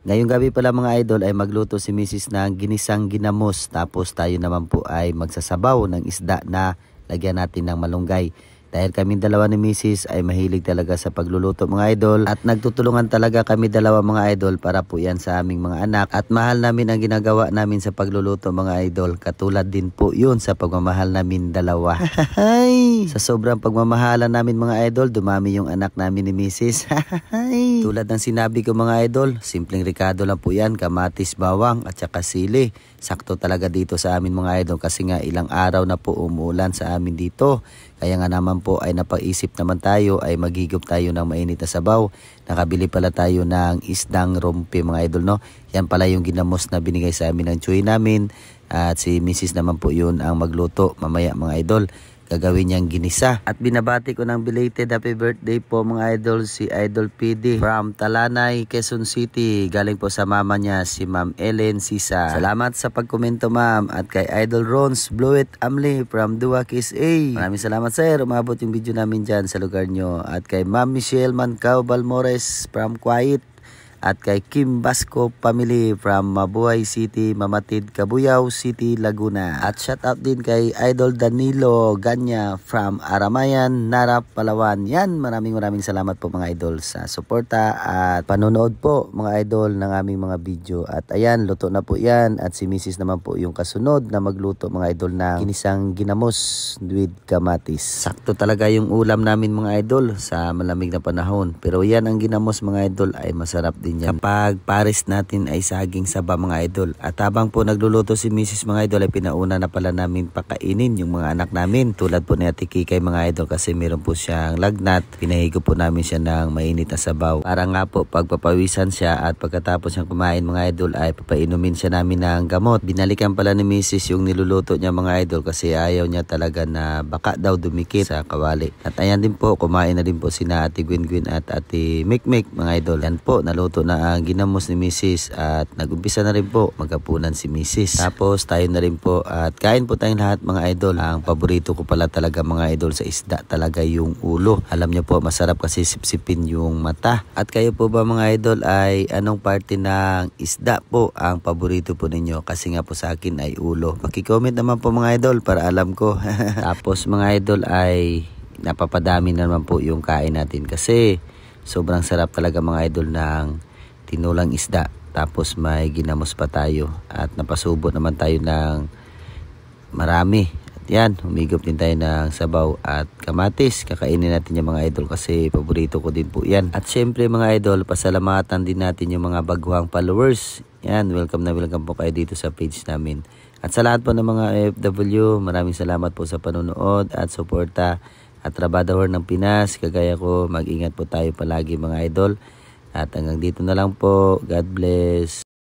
Ngayong gabi pala mga idol ay magluto si Mrs. ng ginisang ginamos. Tapos tayo naman po ay magsasabaw ng isda na lagyan natin ng malunggay. Dahil kami dalawa ni Mrs. ay mahilig talaga sa pagluluto mga idol. At nagtutulungan talaga kami dalawa mga idol para po yan sa aming mga anak. At mahal namin ang ginagawa namin sa pagluluto mga idol. Katulad din po yun sa pagmamahal namin dalawa. Sa sobrang pagmamahalan namin mga idol, dumami yung anak namin ni Mrs. Tulad ng sinabi ko mga idol, simpleng ricado lang po yan. Kamatis, bawang at saka sili. Sakto talaga dito sa amin mga idol kasi nga ilang araw na po umuulan sa amin dito. Kaya nga naman po ay napag-isip naman tayo ay magigop tayo ng mainit na sabaw. Nakabili pala tayo ng isdang rompe mga idol no. Yan pala yung ginamos na binigay sa amin ng tsuy namin. At si Mrs. naman po yun ang magluto mamaya mga idol. Gagawin niyang ginisa. At binabati ko ng belated happy birthday po mga idol si Idol PD from Talanay, Quezon City. Galing po sa mama niya si Ma'am Ellen Sisa. Salamat sa pagkomento ma'am. At kay Idol Rons Bluet Amli from Duwak SA. Maraming salamat sir. Umabot yung video namin dyan sa lugar nyo. At kay Ma'am Michelle Mancao Balmores from Kuwait. At kay Kim Basco Family from Mabuhay City, Mamatid, Cabuyao City, Laguna. At shout out din kay Idol Danilo Ganya from Aramayan, Narap, Palawan. Yan, maraming salamat po mga idol sa suporta at panonood po mga idol ng aming mga video. At ayan, luto na po yan. At si Mrs. naman po yung kasunod na magluto mga idol ng ginisang ginamos with kamatis. Sakto talaga yung ulam namin mga idol sa malamig na panahon. Pero yan ang ginamos mga idol ay masarap din. Kapag pares natin ay saging saba mga idol. At habang po nagluluto si Mrs. mga idol ay pinauna na pala namin pakainin yung mga anak namin. Tulad po ni Ate Kikay mga idol kasi meron po siyang lagnat. Pinahigo po namin siya ng mainit na sabaw. Para nga po pagpapawisan siya at pagkatapos niyang kumain mga idol ay papainumin siya namin ng gamot. Binalikan pala ni Mrs. yung niluluto niya mga idol kasi ayaw niya talaga na baka daw dumikit sa kawali. At ayan din po, kumain na din po sina Ate Gwin at Ate Mikmik mga idol. Yan po, naluto na ang ginamos ni Mrs. at nag-umpisa na rin po maghapunan si Mrs. Tapos tayo na rin po at kain po tayong lahat mga idol. Ang paborito ko pala talaga mga idol sa isda talaga yung ulo. Alam niyo po masarap kasi sipsipin yung mata. At kayo po ba mga idol ay anong parte ng isda po ang paborito po ninyo? Kasi nga po sa akin ay ulo. Paki-comment naman po mga idol para alam ko. Tapos mga idol ay napapadami na naman po yung kain natin kasi sobrang sarap talaga mga idol ng tinulang isda. Tapos may ginamos pa tayo at napasubo naman tayo ng marami. At yan, humigop din tayo ng sabaw at kamatis. Kakainin natin yung mga idol kasi paborito ko din po yan. At syempre mga idol, pasalamatan din natin yung mga baguhang followers. Yan, welcome na welcome po kayo dito sa page namin. At sa lahat po ng mga FW, maraming salamat po sa panonood at suporta. At trabador ng Pinas, kagaya ko, mag-ingat po tayo palagi mga idol. At hanggang dito na lang po. God bless.